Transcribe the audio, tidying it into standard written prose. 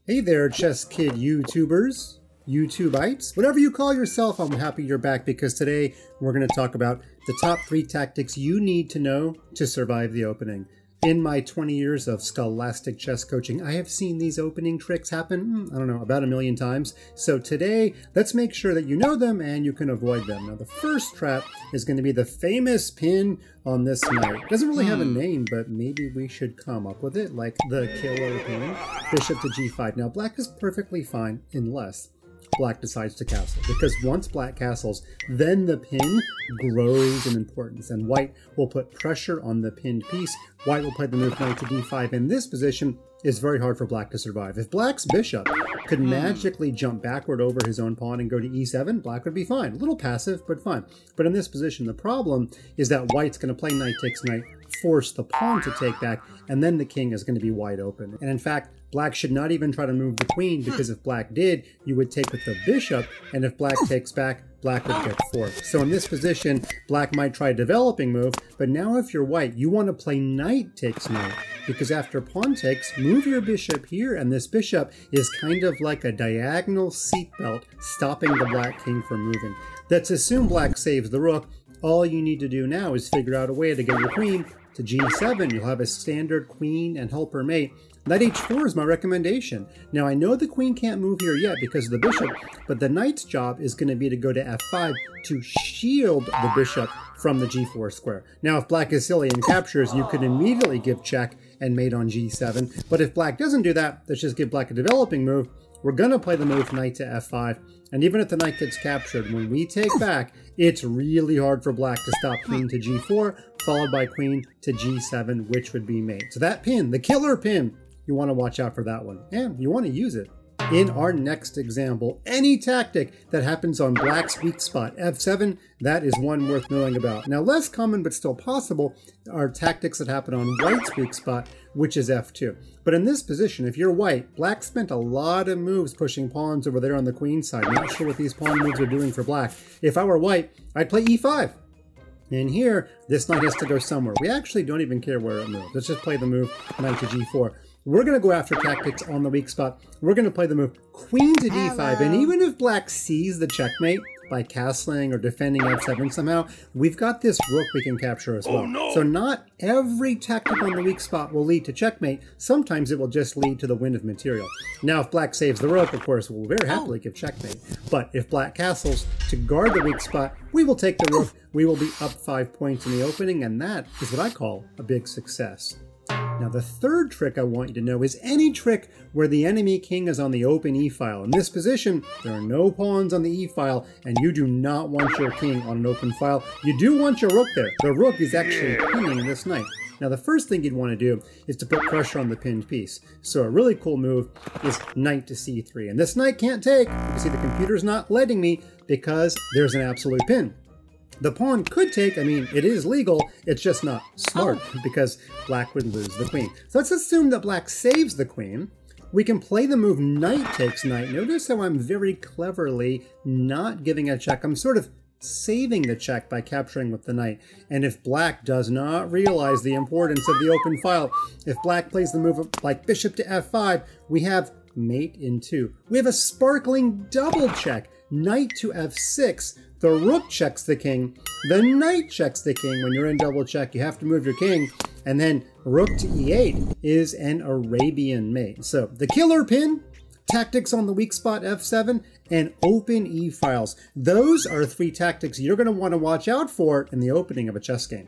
Hey there, ChessKid YouTubers, YouTubeites, whatever you call yourself, I'm happy you're back because today we're going to talk about the top 3 tactics you need to know to survive the opening. In my 20 years of scholastic chess coaching, I have seen these opening tricks happen, I don't know, about 1,000,000 times. So today, let's make sure that you know them and you can avoid them. Now, the first trap is going to be the famous pin on this knight. It doesn't really have a name, but maybe we should come up with it, like the killer pin, bishop to g5. Now, black is perfectly fine unless black decides to castle, because once black castles, then the pin grows in importance, and white will put pressure on the pinned piece. White will play the move knight to d5. In this position, is very hard for black to survive. If black's bishop could magically jump backward over his own pawn and go to e7, black would be fine. A little passive, but fine. But in this position, the problem is that white's going to play knight takes knight, force the pawn to take back, and then the king is going to be wide open. And in fact, black should not even try to move the queen, because if black did, you would take with the bishop, and if black takes back, black would get forced. So in this position, black might try a developing move, but now if you're white, you want to play knight takes knight, because after pawn takes, move your bishop here, and this bishop is kind of like a diagonal seatbelt, stopping the black king from moving. Let's assume black saves the rook. All you need to do now is figure out a way to get your queen to g7. You'll have a standard queen and helper mate. Knight h4 is my recommendation. Now, I know the queen can't move here yet because of the bishop, but the knight's job is going to be to go to f5 to shield the bishop from the g4 square. Now, if black is silly and captures, you could immediately give check and mate on g7. But if black doesn't do that, let's just give black a developing move. We're going to play the move knight to f5. And even if the knight gets captured, when we take back, it's really hard for black to stop queen to g4, followed by queen to g7, which would be mate. So that pin, the killer pin, you want to watch out for that one, and you want to use it. In our next example, any tactic that happens on black's weak spot, f7, that is one worth knowing about. Now, less common but still possible are tactics that happen on white's weak spot, which is f2. But in this position, if you're white, black spent a lot of moves pushing pawns over there on the queen side. Not sure what these pawn moves are doing for black. If I were white, I'd play e5. And here, this knight has to go somewhere. We actually don't even care where it moves. Let's just play the move knight to g4. We're going to go after tactics on the weak spot. We're going to play the move queen to d5. And even if black sees the checkmate by castling or defending f7 somehow, we've got this rook we can capture as well. Oh, no. So not every tactic on the weak spot will lead to checkmate. Sometimes it will just lead to the win of material. Now, if black saves the rook, of course, we'll very happily give checkmate. But if black castles to guard the weak spot, we will take the rook. We will be up 5 points in the opening, and that is what I call a big success. Now, the third trick I want you to know is any trick where the enemy king is on the open e-file. In this position, there are no pawns on the e-file, and you do not want your king on an open file. You do want your rook there. The rook is actually pinning this knight. Now, the first thing you'd want to do is to put pressure on the pinned piece. So a really cool move is knight to c3. And this knight can't take. You can see the computer's not letting me because there's an absolute pin. The pawn could take, I mean, it is legal, it's just not smart because black would lose the queen. So let's assume that black saves the queen. We can play the move knight takes knight. Notice how I'm very cleverly not giving a check. I'm sort of saving the check by capturing with the knight. And if black does not realize the importance of the open file, if black plays the move like bishop to f5, we have mate in 2. We have a sparkling double check, knight to f6. The rook checks the king, the knight checks the king. When you're in double check, you have to move your king, and then rook to e8 is an Arabian mate. So the killer pin, tactics on the weak spot f7, and open e-files. Those are 3 tactics you're going to want to watch out for in the opening of a chess game.